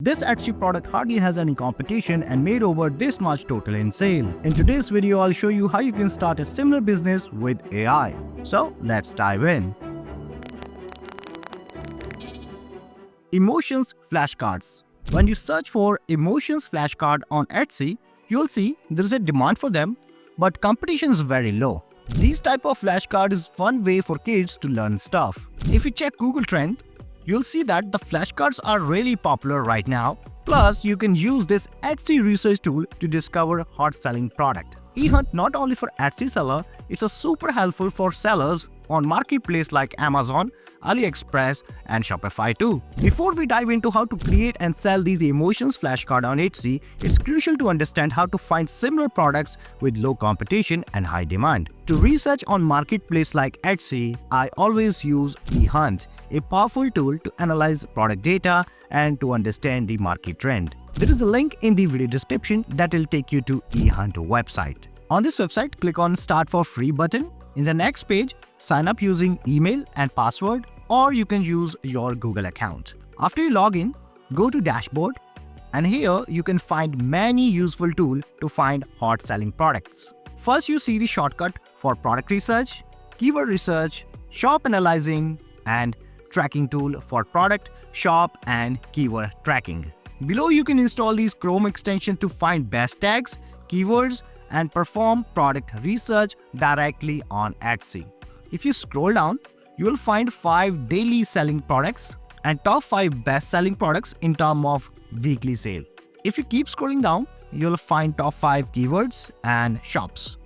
This Etsy product hardly has any competition and made over this much total in sale. In today's video, I'll show you how you can start a similar business with AI. So let's dive in. Emotions flashcards. When you search for emotions flashcard on Etsy, you'll see there's a demand for them, but competition is very low. These type of flashcard is fun way for kids to learn stuff. If you check Google Trend, you'll see that the flashcards are really popular right now. Plus, you can use this Etsy research tool to discover hot selling product. EHunt not only for Etsy seller, it's a super helpful for sellers on marketplace like Amazon, AliExpress and Shopify too. Before we dive into how to create and sell these emotions flashcard on Etsy, it's crucial to understand how to find similar products with low competition and high demand. To research on marketplace like Etsy, I always use EHunt, a powerful tool to analyze product data and to understand the market trend. There is a link in the video description that will take you to EHunt website. On this website, click on Start for Free button. In the next page, sign up using email and password, or you can use your Google account. After you log in, go to Dashboard, and here you can find many useful tools to find hot selling products. First, you see the shortcut for product research, keyword research, shop analyzing, and tracking tool for product, shop, and keyword tracking. Below, you can install these Chrome extensions to find best tags, keywords, and perform product research directly on Etsy. If you scroll down, you will find 5 daily selling products and top 5 best selling products in terms of weekly sale. If you keep scrolling down, you'll find top 5 keywords and shops.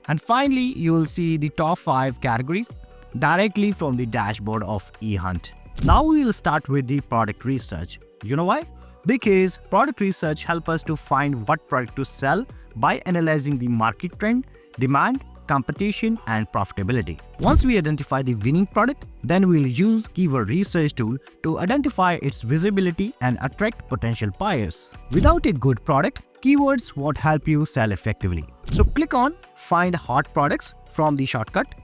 And finally, you will see the top 5 categories directly from the dashboard of EHunt. Now we will start with the product research. You know why? Because product research helps us to find what product to sell by analyzing the market trend, demand, competition, and profitability. Once we identify the winning product, then we'll use keyword research tool to identify its visibility and attract potential buyers. Without a good product, keywords won't help you sell effectively. So click on Find Hot Products from the shortcut.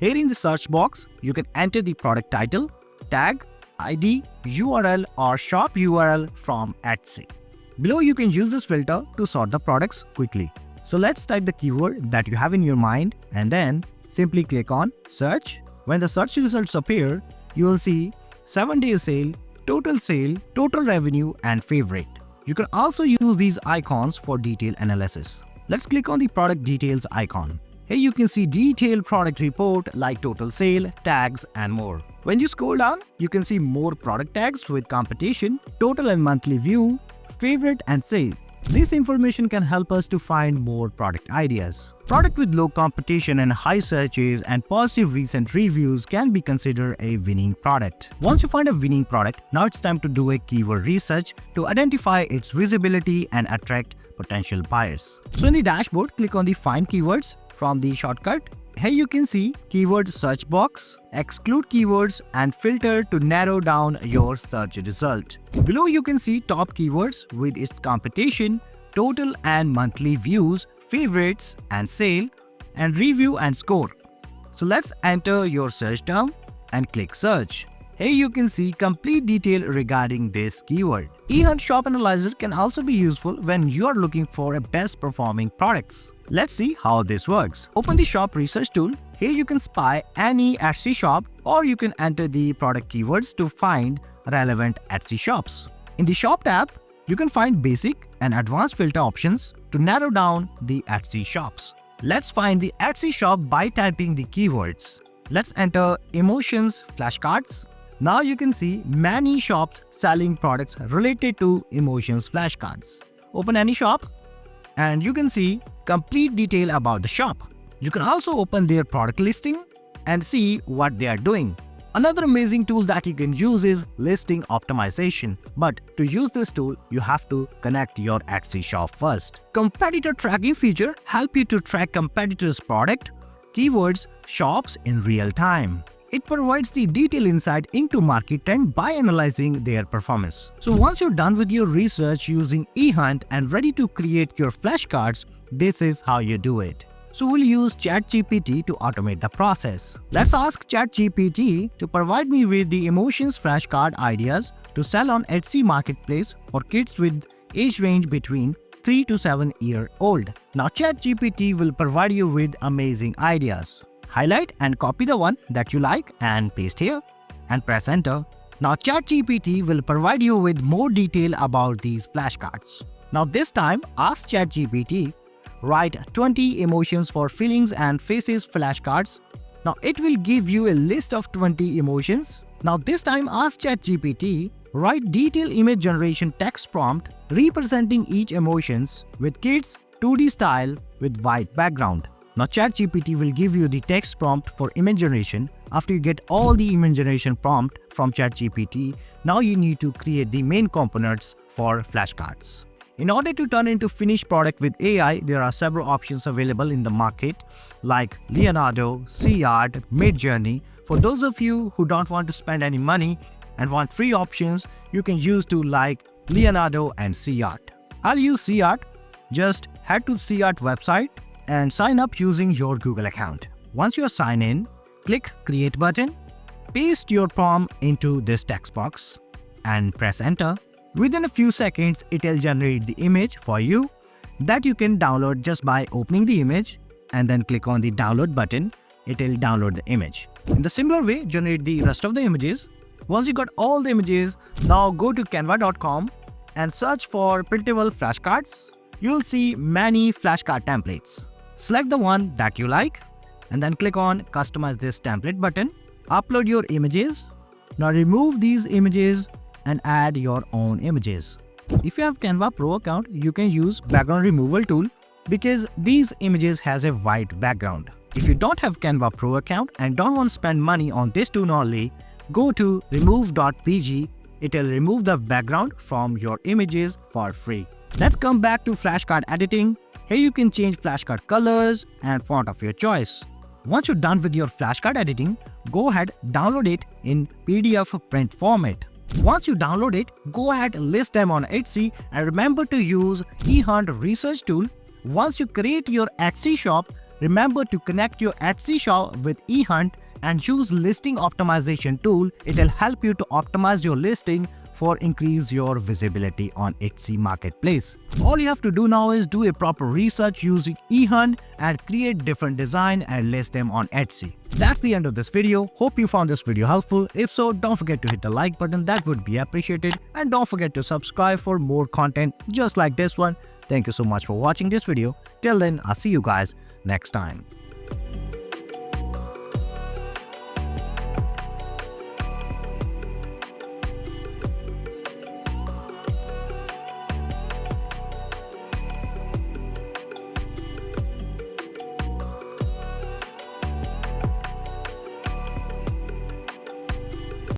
Here in the search box, you can enter the product title, tag, ID, URL or shop URL from Etsy. Below, you can use this filter to sort the products quickly. So let's type the keyword that you have in your mind and then simply click on Search. When the search results appear, you will see 7-day sale, total revenue, and favorite. You can also use these icons for detailed analysis. Let's click on the product details icon. Here you can see detailed product report like total sale, tags, and more. When you scroll down, you can see more product tags with competition, total and monthly view, favorite, and sale. This information can help us to find more product ideas. Product with low competition and high searches and positive recent reviews can be considered a winning product. Once you find a winning product, now it's time to do a keyword research to identify its visibility and attract potential buyers. So in the dashboard, click on the Find Keywords from the shortcut. Here you can see keyword search box, exclude keywords, and filter to narrow down your search result. Below you can see top keywords with its competition, total and monthly views, favorites and sale, and review and score. So let's enter your search term and click search. Here you can see complete detail regarding this keyword. EHunt Shop Analyzer can also be useful when you are looking for a best performing products. Let's see how this works. Open the shop research tool. Here you can spy any Etsy shop, or you can enter the product keywords to find relevant Etsy shops. In the shop tab, you can find basic and advanced filter options to narrow down the Etsy shops. Let's find the Etsy shop by typing the keywords. Let's enter emotions flashcards. Now you can see many shops selling products related to emotions flashcards. Open any shop and you can see complete detail about the shop. You can also open their product listing and see what they are doing. Another amazing tool that you can use is listing optimization. But to use this tool, you have to connect your Etsy shop first. Competitor tracking feature help you to track competitors' product, keywords, shops in real time. It provides the detailed insight into market trend by analyzing their performance. So once you're done with your research using EHunt and ready to create your flashcards, this is how you do it. So we'll use ChatGPT to automate the process. Let's ask ChatGPT to provide me with the emotions flashcard ideas to sell on Etsy marketplace for kids with age range between 3 to 7 year old. Now ChatGPT will provide you with amazing ideas. Highlight and copy the one that you like and paste here and press enter. Now ChatGPT will provide you with more detail about these flashcards. Now this time ask ChatGPT, write 20 emotions for feelings and faces flashcards. Now it will give you a list of 20 emotions. Now this time ask ChatGPT, write detailed image generation text prompt representing each emotions with kids 2D style with white background. Now ChatGPT will give you the text prompt for image generation. After you get all the image generation prompt from ChatGPT, now you need to create the main components for flashcards. In order to turn into finished product with AI, there are several options available in the market like Leonardo, 𝘲𝗏, Midjourney. For those of you who don't want to spend any money and want free options, you can use tools like Leonardo and 𝘲𝗏. I'll use 𝘲𝗏. Just head to 𝘲𝗏 website and sign up using your Google account. Once you are signed in, click Create button, paste your prompt into this text box and press enter. Within a few seconds, it will generate the image for you that you can download just by opening the image and then click on the download button. It will download the image. In the similar way, generate the rest of the images. Once you got all the images, now go to canva.com and search for printable flashcards. You'll see many flashcard templates. Select the one that you like and then click on Customize this template button. Upload your images. Now remove these images and add your own images. If you have Canva Pro account, you can use background removal tool because these images has a white background. If you don't have Canva Pro account and don't want to spend money on this tool only, go to remove.pg. It will remove the background from your images for free. Let's come back to flashcard editing. Here you can change flashcard colors and font of your choice. Once you're done with your flashcard editing, go ahead download it in PDF print format. Once you download it, go ahead and list them on Etsy and remember to use EHunt research tool. Once you create your Etsy shop, remember to connect your Etsy shop with EHunt and use listing optimization tool. It will help you to optimize your listing for increase your visibility on Etsy marketplace. All you have to do now is do a proper research using EHunt and create different design and list them on Etsy. That's the end of this video. Hope you found this video helpful. If so, don't forget to hit the like button, that would be appreciated. And don't forget to subscribe for more content just like this one. Thank you so much for watching this video. Till then, I'll see you guys next time.